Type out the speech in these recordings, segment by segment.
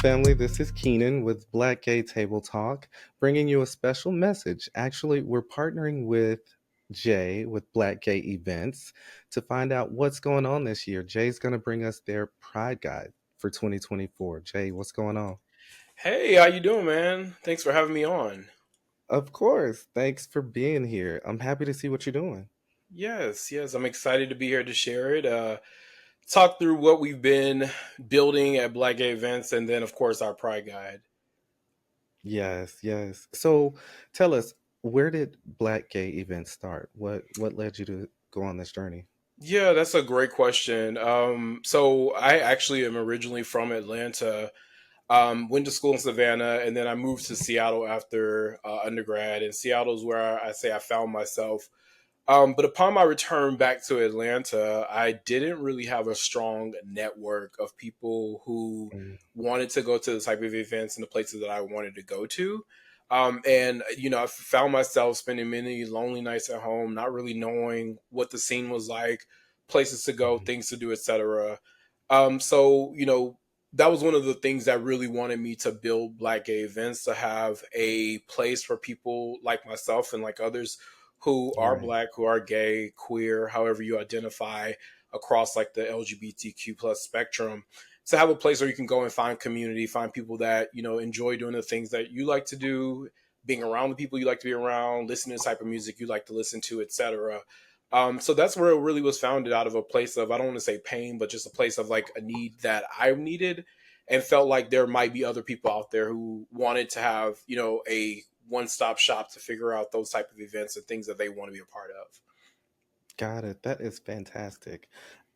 family. This is Kenan with Black Gay Table Talk, bringing you a special message. Actually, we're partnering with Jay with Black Gay Events to find out what's going on this year. Jay's going to bring us their Pride Guide for 2024. Jay, what's going on? Hey, how you doing, man? Thanks for having me on. Of course. Thanks for being here. I'm happy to see what you're doing. Yes, I'm excited to be here to share it. Talk through what we've been building at Black Gay Events, and then, of course, our Pride Guide. Yes, yes. So tell us, where did Black Gay Events start? What led you to go on this journey? Yeah, that's a great question. So I actually am originally from Atlanta. Went to school in Savannah, and then I moved to Seattle after undergrad. And Seattle is where I say I found myself. But upon my return back to Atlanta, I didn't really have a strong network of people who Mm, wanted to go to the type of events and the places that I wanted to go to. And I found myself spending many lonely nights at home, not really knowing what the scene was like, places to go, mhm. things to do, etc. So, that was one of the things that really wanted me to build Black Gay Events, to have a place for people like myself and like others who are Right. black, who are gay, queer, however you identify across like the LGBTQ plus spectrum, to have a place where you can go and find community, find people that, enjoy doing the things that you like to do, being around the people you like to be around, listening to the type of music you like to listen to, etc. So that's where it really was founded, out of a place of, I don't want to say pain, but just a place of like a need that I needed, and felt like there might be other people out there who wanted to have, a one-stop shop to figure out those type of events and things that they want to be a part of. Got it. That is fantastic.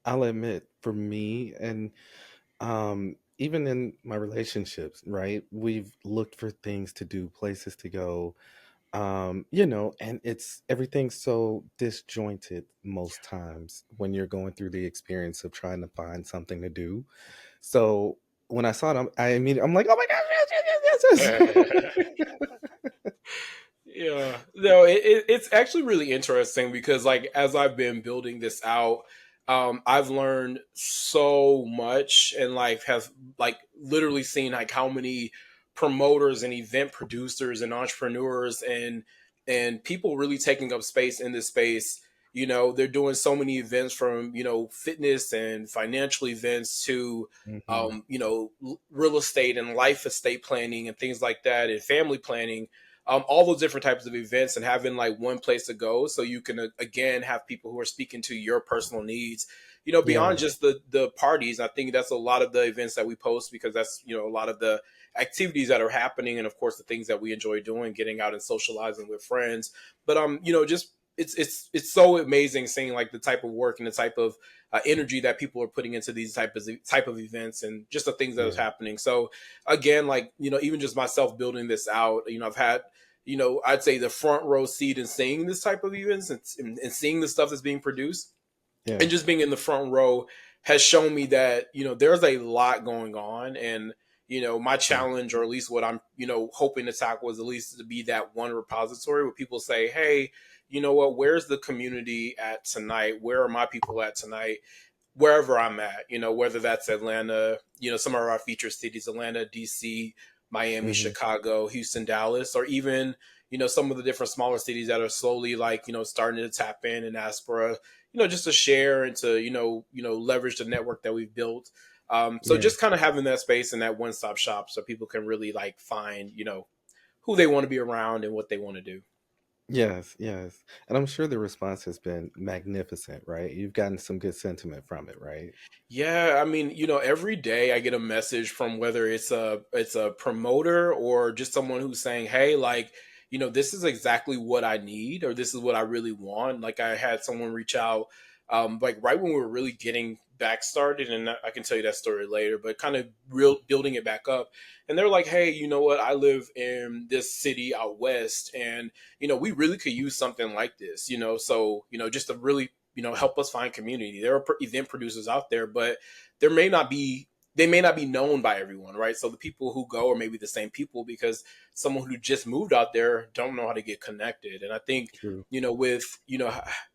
I'll admit, for me, and even in my relationships, right? We've looked for things to do, places to go, and it's everything's so disjointed most times when you're going through the experience of trying to find something to do. So when I saw it, I'm like, oh my gosh, yes, yes, yes, yes, yes. Yeah, no, it's actually really interesting because, like, as I've been building this out, I've learned so much, and like have like literally seen like how many promoters and event producers and entrepreneurs and people really taking up space in this space. They're doing so many events, from fitness and financial events to Mhm. real estate and life estate planning and things like that, and family planning, all those different types of events, and having like one place to go so you can again have people who are speaking to your personal needs, beyond Yeah, just the parties. I think that's a lot of the events that we post, because that's a lot of the activities that are happening, and of course the things that we enjoy doing, getting out and socializing with friends. But just it's so amazing seeing like the type of work and the type of energy that people are putting into these type of events, and just the things that is yeah. happening. So again, like, even just myself building this out, I've had, I'd say the front row seat in seeing this type of events, and seeing the stuff that's being produced, and Yeah. just being in the front row has shown me that, there's a lot going on. And my Mm. challenge, or at least what I'm hoping to tackle, is at least to be that one repository where people say, hey, you know what, where's the community at tonight, where are my people at tonight, wherever I'm at, whether that's Atlanta, some of our featured cities, Atlanta, DC, Miami, Mhm. Chicago, Houston, Dallas, or even, some of the different smaller cities that are slowly, like, starting to tap in and ask for just to share and to, leverage the network that we've built. So Yeah. just kind of having that space and that one stop shop so people can really like find, who they want to be around and what they want to do. Yes, yes. And I'm sure the response has been magnificent, right? You've gotten some good sentiment from it, right? Yeah, I mean, every day I get a message from, whether it's a promoter or just someone who's saying, "Hey, like, this is exactly what I need, or this is what I really want." Like, I had someone reach out, like right when we were really getting back started, and I can tell you that story later, but kind of real building it back up. And they're like, "Hey, you know what? I live in this city out west, and we really could use something like this. So just to really help us find community. There are event producers out there, but there may not be they may not be known by everyone, right? So the people who go are maybe the same people, because someone who just moved out there don't know how to get connected. And I think True. with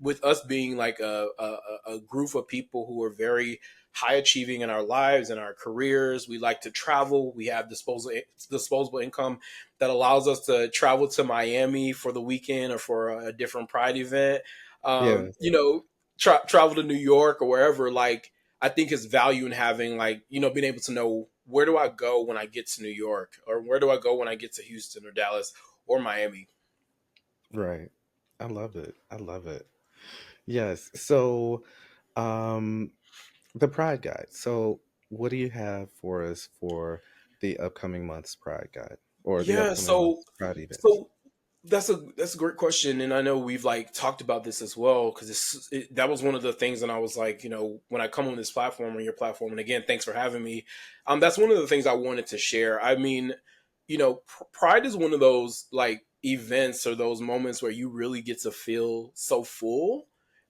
with us being like a group of people who are very high achieving in our lives and our careers. We like to travel. We have disposable income that allows us to travel to Miami for the weekend or for a different Pride event. Yeah. You know, travel to New York or wherever. Like, I think is value in having, like, being able to know, where do I go when I get to New York, or where do I go when I get to Houston or Dallas or Miami. Right. I love it. I love it. Yes. So, um, the Pride Guide. So, what do you have for us for the upcoming month's Pride Guide or the Yeah, upcoming so month's Pride events? so that's a great question, and I know we've like talked about this as well, because that was one of the things, and I was like, when I come on this platform or your platform, and again, thanks for having me. That's one of the things I wanted to share. I mean, Pride is one of those like events or those moments where you really get to feel so full,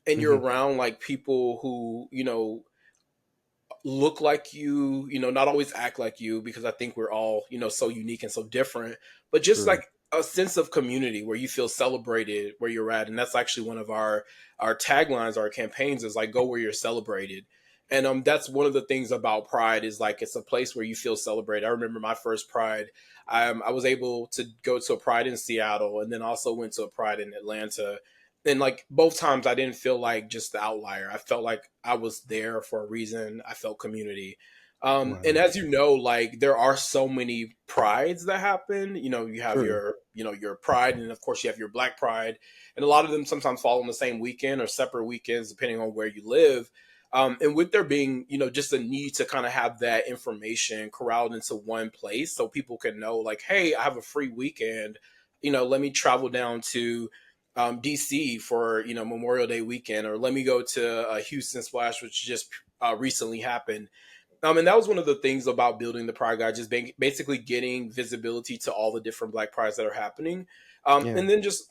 and you're Hmm. around like people who look like you, not always act like you, because I think we're all, so unique and so different, but just True. like a sense of community where you feel celebrated where you're at. And that's actually one of our taglines, our campaigns, is like, go where you're celebrated. And that's one of the things about Pride, is like, it's a place where you feel celebrated. I remember my first Pride. I was able to go to a Pride in Seattle, and then also went to a Pride in Atlanta, and like both times I didn't feel like just the outlier. I felt like I was there for a reason. I felt community. And Wow. as you know, like, there are so many prides that happen. You have True. your pride, and of course you have your Black Pride, and a lot of them sometimes fall on the same weekend or separate weekends depending on where you live. And with there being, just a need to kind of have that information corralled into one place so people can know, like, hey, I have a free weekend. Let me travel down to DC for Memorial Day weekend, or let me go to Houston Splash, which just recently happened. And that was one of the things about building the Pride Guide, just basically getting visibility to all the different Black Prides that are happening, Yeah. and then just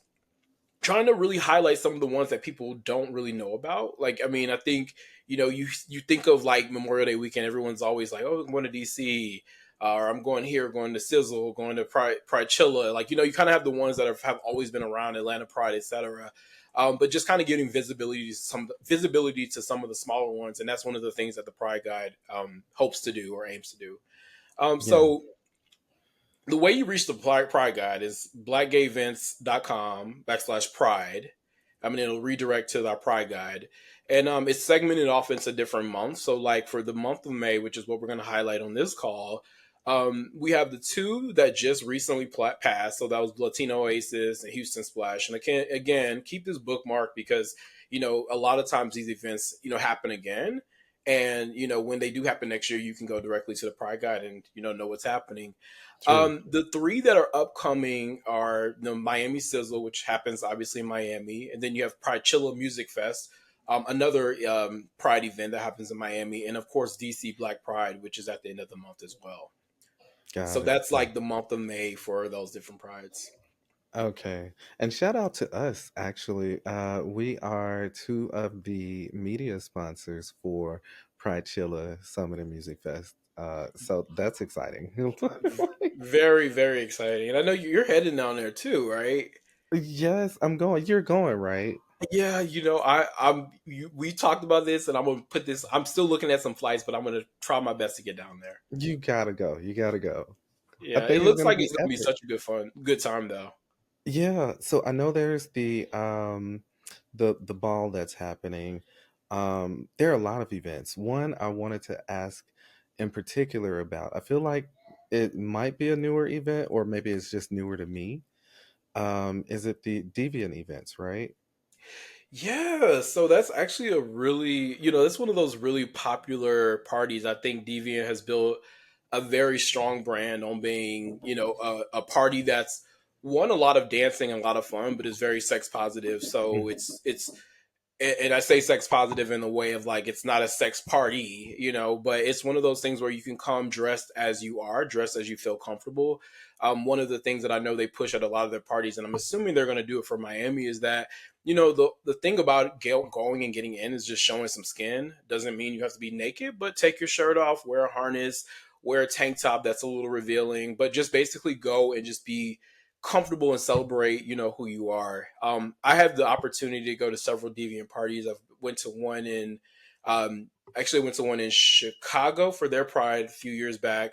trying to really highlight some of the ones that people don't really know about. Like, I mean, I think, you think of like Memorial Day weekend, everyone's always like, oh, I'm going to DC, or I'm going here, going to Sizzle, going to Pride Chilla. Like, you kind of have the ones that have always been around, Atlanta Pride, etc. But just kind of getting visibility to some of the smaller ones, and that's one of the things that the Pride Guide hopes to do or aims to do. Yeah. So the way you reach the Pride Guide is blackgayevents.com/pride. I mean, it'll redirect to our Pride Guide. And it's segmented off into different months. So, like, for the month of May, which is what we're going to highlight on this call, we have the two that just recently passed. So that was Latino Oasis and Houston Splash. And again, keep this bookmark, because, a lot of times these events, happen again. And, when they do happen next year, you can go directly to the Pride Guide and, know what's happening. True. The three that are upcoming are the Miami Sizzle, which happens obviously in Miami, and then you have Pride Chilla Music Fest, another Pride event that happens in Miami, and of course DC Black Pride, which is at the end of the month as well. So Got it. that's like the month of May for those different prides. Okay. And shout out to us, actually. We are two of the media sponsors for Pride Chilla Summit and Music Fest. So that's exciting. Very, very exciting, and I know you're headed down there too, right? Yes, I'm going. You're going, right? Yeah, we talked about this, and I'm gonna put this. I'm still looking at some flights, but I'm gonna try my best to get down there. You gotta go. You gotta go. I Yeah, it think it's looks gonna like be it's gonna be epic. such a good time though. Yeah, so I know there's the ball that's happening. There are a lot of events. One I wanted to ask in particular about. I feel like it might be a newer event, or maybe it's just newer to me. Is it the Deviant events, right? Yeah, so that's actually a really, that's one of those really popular parties. I think Deviant has built a very strong brand on being, a party that's one, a lot of dancing and a lot of fun, but is very sex positive. So Mm, it's and I say sex positive in the way of like, it's not a sex party, but it's one of those things where you can come dressed as you are, dressed as you feel comfortable. One of the things that I know they push at a lot of their parties, and I'm assuming they're going to do it for Miami, is that the thing about going and getting in is just showing some skin. Doesn't mean you have to be naked, but take your shirt off, wear a harness, wear a tank top that's a little revealing, but just basically go and just be comfortable and celebrate who you are. I have the opportunity to go to several deviant parties. I've went to one in Actually went to one in Chicago for their Pride a few years back.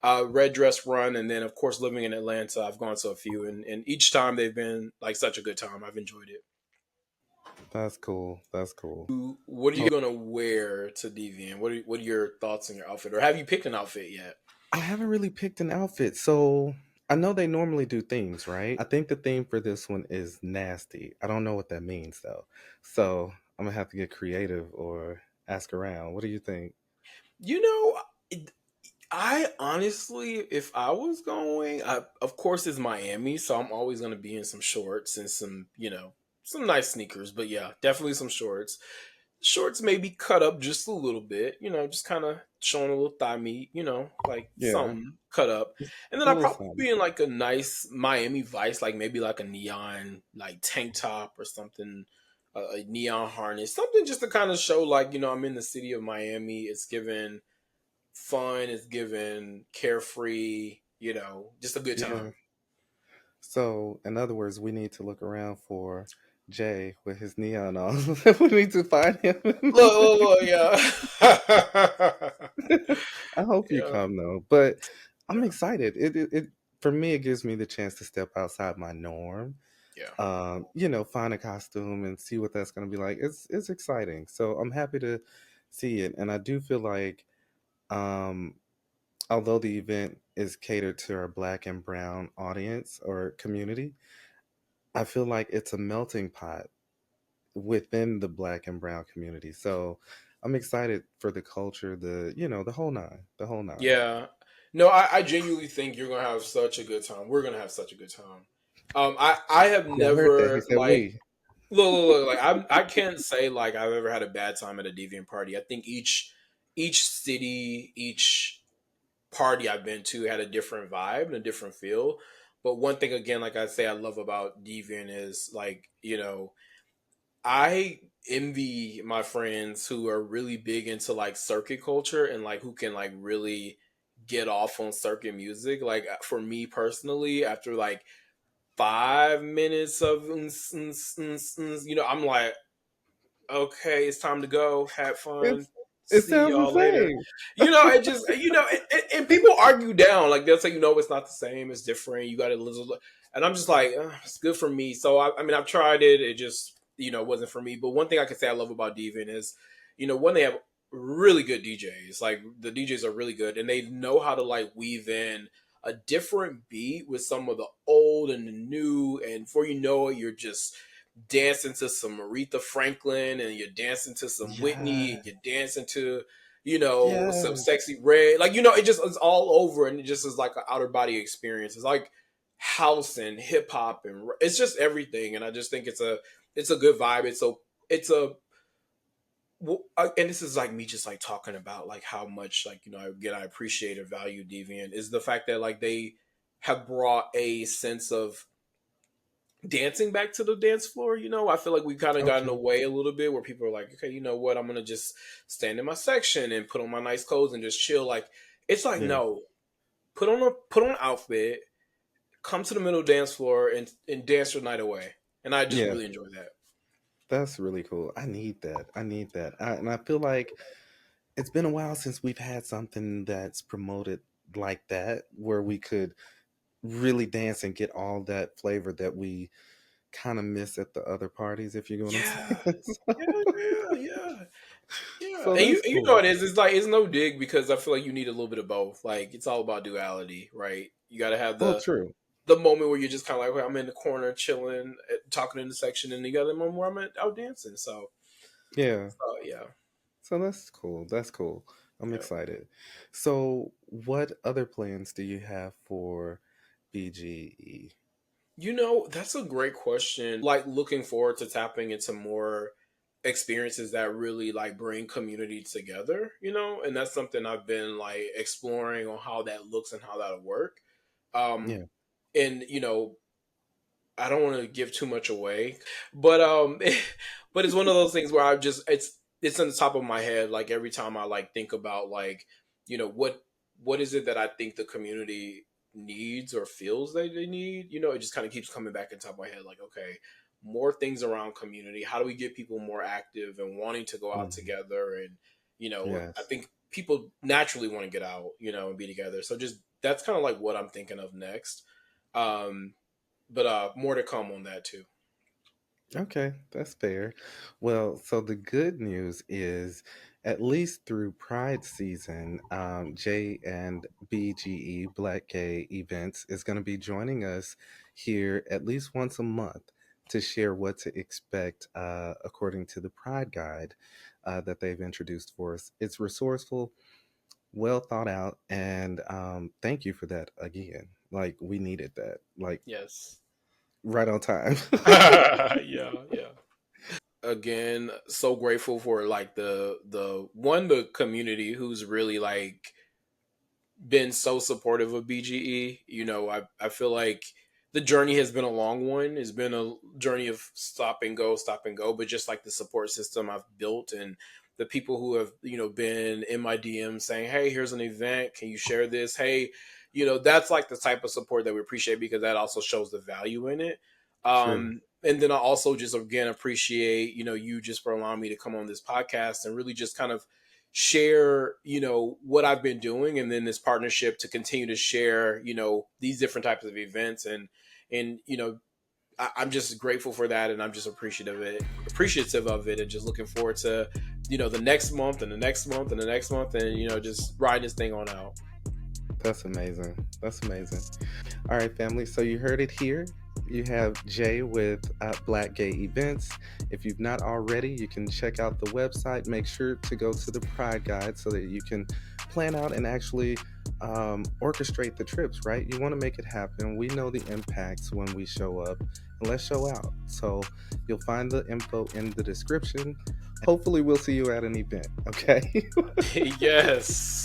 Red Dress Run, and then of course living in Atlanta, I've gone to a few, and each time they've been like such a good time. I've enjoyed it. That's cool. That's cool. What are you gonna wear to Deviant? What are your thoughts on your outfit, or have you picked an outfit yet? I haven't really picked an outfit, so I know they normally do themes, right? I think the theme for this one is nasty. I don't know what that means though. So I'm gonna have to get creative or ask around. What do you think? You know, I honestly, if I was going, of course it's Miami, so I'm always going to be in some shorts and some, some nice sneakers. But yeah, definitely some shorts. Shorts maybe cut up just a little bit, just kind of showing a little thigh meat, like Yeah, something cut up. just And then a I'd little probably something. be in like a nice Miami Vice, like maybe like a neon like tank top or something, a neon harness, something just to kind of show like, I'm in the city of Miami. It's given fun, it's given carefree, just a good Yeah. time. So in other words, we need to look around for Jay with his neon on. We need to find him. Look, look, look, yeah. I hope you Yeah, come though. But I'm yeah, excited. It for me it gives me the chance to step outside my norm. yeah. Find a costume and see what that's gonna be like. It's exciting. So I'm happy to see it. And I do feel like um although the event is catered to our black and brown audience or community, I feel like it's a melting pot within the black and brown community. So I'm excited for the culture, the whole nine, the whole nine. Yeah. No, I genuinely think you're gonna have such a good time. We're gonna have such a good time. I have Yeah, I heard that. He never said like we. like I can't say like I've ever had a bad time at a deviant party. I think each city, each party I've been to had a different vibe and a different feel. But one thing again, like I say, I love about deviant is like I envy my friends who are really big into like circuit culture and like who can like really get off on circuit music. Like for me personally, after like 5 minutes of I'm like, okay, it's time to go. Have fun. It's it See sounds the y'all later. same. It just, and people argue down. Like, they'll say, it's not the same. It's different. You got to little. And I'm just like, it's good for me. So, I mean, I've tried it. It just, wasn't for me. But one thing I can say I love about Deviant is, when they have really good DJs, like the DJs are really good and they know how to like weave in a different beat with some of the old and the new. And before you know it, you're just dancing to some Aretha Franklin and you're dancing to some Whitney Yeah. and you're dancing to, some Yes. sexy red. Like, it just is all over and it just is like an outer body experience. It's like house and hip hop and it's just everything. And I just think it's a good vibe. And this is like me just like talking about like how much like, again, I appreciate or value Deviant is the fact that like they have brought a sense of dancing back to the dance floor. I feel like we kind of got in the Okay. way a little bit where people are like, okay, you know what, I'm gonna just stand in my section and put on my nice clothes and just chill. Like, it's like, Yeah. no, put on an outfit, come to the middle dance floor and dance your night away. And I just Yeah. really enjoy that. That's really cool. I need that. And I feel like it's been a while since we've had something that's promoted like that, where we could really dance and get all that flavor that we kind of miss at the other parties, if you get what I'm Yeah, saying. yeah, yeah, yeah. Yeah, So and you that's you know cool. it is. It's like it's no dig because I feel like you need a little bit of both. Like it's all about duality, right? You got to have Well, the true. the moment where you're just kind of like, okay, I'm in the corner chilling, talking in the section, and you got the moment where out dancing. Yeah. Yeah, So that's cool. That's cool. I'm yeah. excited. So, what other plans do you have for BGE? That's a great question. Like looking forward to tapping into more experiences that really like bring community together, and that's something I've been like exploring on how that looks and how that'll work. Um, Yeah. and I don't want to give too much away, but but it's one of those things where it's on the top of my head. Like every time I like think about like what is it that I think the community needs or feels that they need. It just kind of keeps coming back in top of my head. Like okay, more things around community. How do we get people more active and wanting to go out Mhm. together? And I Yes. think people naturally want to get out, and be together. So just that's kind of like what I'm thinking of next. Um, but more to come on that too. Okay, that's fair. Well, so the good news is, at least through Pride season, J and BGE, Black Gay Events, is going to be joining us here at least once a month to share what to expect according to the Pride Guide that they've introduced for us. It's resourceful, well thought out, and thank you for that again. Like, we needed that, like, Yes. right on time. Yeah, yeah. Again, so grateful for like the community who's really like been so supportive of BGE. I feel like the journey has been a long one. It's been a journey of stop and go, but just like the support system I've built and the people who have, been in my DM saying, "Hey, here's an event. Can you share this?" Hey, that's like the type of support that we appreciate because that also shows the value in it. Sure. And then I also just again appreciate, you just for allowing me to come on this podcast and really just kind of share what I've been doing, and then this partnership to continue to share these different types of events. And I'm just grateful for that, and I'm just appreciative of it, and just looking forward to the next month and the next month and the next month, and just riding this thing on out. That's amazing. That's amazing. All right, family. So you heard it here. You have Jay with Black Gay Events. If you've not already, you can check out the website. Make sure to go to the Pride Guide so that you can plan out and actually orchestrate the trips, right? You want to make it happen. We know the impacts when we show up, and let's show out. So you'll find the info in the description. Hopefully, we'll see you at an event, okay? Yes.